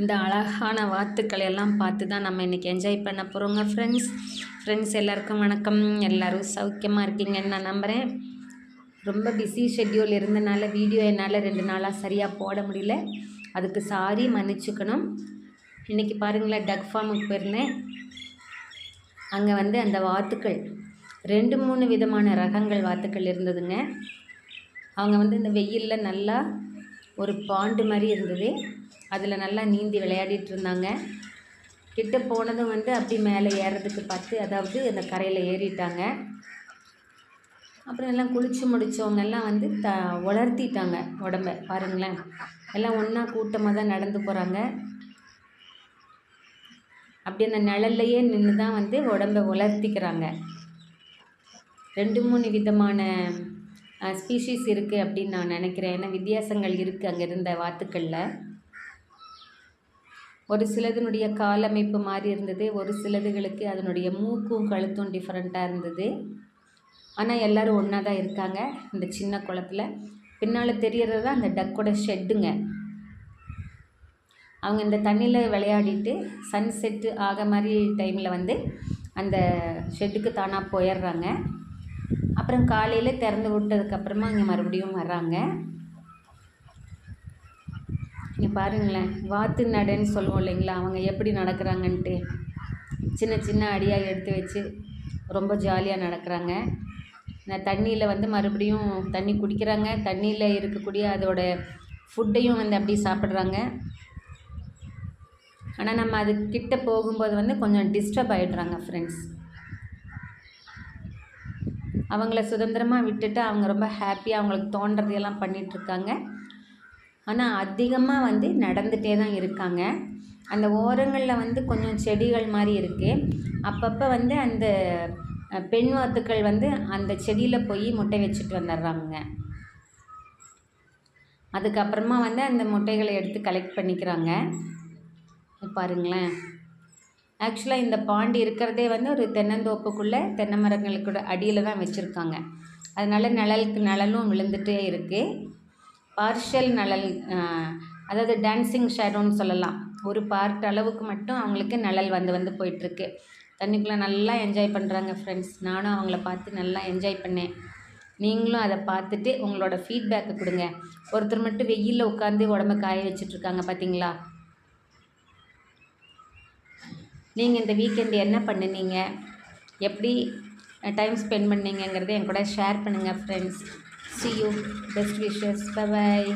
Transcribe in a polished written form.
இந்த அழகான வாத்துக்களை எல்லாம் பார்த்து தான் நம்ம இன்றைக்கி என்ஜாய் பண்ண போகிறோங்க ஃப்ரெண்ட்ஸ் எல்லாருக்கும் வணக்கம். எல்லோரும் சௌக்கியமாக இருக்கீங்கன்னு நான் நம்புகிறேன். ரொம்ப பிஸி ஷெட்யூல் இருந்தனால வீடியோ என்னால் 2 நாளாக சரியாக போட முடியல. அதுக்கு சாரி, மன்னிச்சுக்கணும். இன்றைக்கி பாருங்களேன், டக் ஃபார்முக்கு போயிருந்தேன். அங்கே அந்த வாத்துக்கள் 2-3 விதமான ரகங்கள் வாத்துக்கள் இருந்ததுங்க. அவங்க இந்த வெயிலில் நல்லா ஒரு பாண்டு மாதிரி இருந்தது, அதில் நல்லா நீந்தி விளையாடிட்டு இருந்தாங்க. கிட்ட போனதும் அப்படி மேலே ஏறுறதுக்கு பார்த்து, அதாவது அந்த கரையில் ஏறிட்டாங்க. அப்புறம் எல்லாம் குளித்து முடித்தவங்கெல்லாம் உலர்த்திட்டாங்க உடம்பை. பாருங்களேன், எல்லாம் ஒன்றா கூட்டமாக தான் நடந்து போகிறாங்க. அப்படி அந்த நிழல்லையே நின்று தான் உடம்பை உலர்த்திக்கிறாங்க. 2-3 விதமான ஸ்பீஷீஸ் இருக்குது அப்படின்னு நான் நினைக்கிறேன். ஏன்னா வித்தியாசங்கள் இருக்குது அங்கே இருந்த வாத்துக்களில். ஒரு சிலதுனுடைய காலமைப்பு மாதிரி இருந்தது, ஒரு சிலதுகளுக்கு அதனுடைய மூக்கும் கழுத்தும் டிஃப்ரெண்ட்டாக இருந்தது. ஆனால் எல்லோரும் ஒன்றா தான் இருக்காங்க இந்த சின்ன குளத்தில். பின்னால் தெரியறது தான் அந்த டக்கோட ஷெட்டுங்க. அவங்க இந்த தண்ணியில் விளையாடிட்டு சன்செட்டு ஆக மாதிரி டைமில் அந்த ஷெட்டுக்கு தானாக போயிடுறாங்க. அப்புறம் காலையில் திறந்து விட்டதுக்கப்புறமா இங்கே மறுபடியும் வர்றாங்க. இங்கே பாருங்களேன், வாத்து நடைன்னு சொல்லுவோம் இல்லைங்களா, அவங்க எப்படி நடக்கிறாங்கன்ட்டு சின்ன சின்ன அடியாக எடுத்து வச்சு ரொம்ப ஜாலியாக நடக்கிறாங்க. தண்ணியில் மறுபடியும் தண்ணி குடிக்கிறாங்க. தண்ணியில் இருக்கக்கூடிய அதோட ஃபுட்டையும் அப்படி சாப்பிட்றாங்க. ஆனால் நம்ம அது கிட்ட போகும்போது கொஞ்சம் டிஸ்டர்ப் ஆகிடுறாங்க ஃப்ரெண்ட்ஸ். அவங்கள சுதந்திரமாக விட்டுட்டு அவங்க ரொம்ப ஹாப்பியாக அவங்களுக்கு தோன்றதையெல்லாம் பண்ணிகிட்ருக்காங்க. ஆனால் அதிகமாக நடந்துகிட்டே தான் இருக்காங்க. அந்த ஓரங்களில் கொஞ்சம் செடிகள் மாதிரி இருக்குது. அப்பப்போ அந்த பெண் வாத்துக்கள் அந்த செடியில் போய் முட்டை வச்சுட்டு வந்துடுறாங்க. அதுக்கப்புறமா அந்த முட்டைகளை எடுத்து கலெக்ட் பண்ணிக்கிறாங்க. பாருங்களேன், ஆக்சுவலாக இந்த பாண்டி இருக்கிறதே ஒரு தென்னந்தோப்புக்குள்ளே தென்னை மரங்களுக்கு அடியில் தான் வச்சுருக்காங்க. அதனால் நிழலும் விழுந்துகிட்டே இருக்குது. பார்ஷியல் நிழல், அதாவது டான்ஸிங் ஷேடோன்னு சொல்லலாம். ஒரு பார்ட் அளவுக்கு மட்டும் அவங்களுக்கு நிழல் வந்து போயிட்டுருக்கு. தண்ணிக்குள்ளே நல்லா என்ஜாய் பண்ணுறாங்க ஃப்ரெண்ட்ஸ். நானும் அவங்கள பார்த்து நல்லா என்ஜாய் பண்ணேன். நீங்களும் அதை பார்த்துட்டு உங்களோட ஃபீட்பேக்கை கொடுங்க. ஒருத்தர் மட்டும் வெயிலில் உட்காந்து உடம்பை காய வச்சிட்ருக்காங்க பார்த்தீங்களா. நீங்கள் இந்த வீக்கெண்டு என்ன பண்ணுனீங்க, எப்படி டைம் ஸ்பெண்ட் பண்ணீங்கங்கிறத என் கூட ஷேர் பண்ணுங்கள் friends. See you. Best wishes. Bye bye.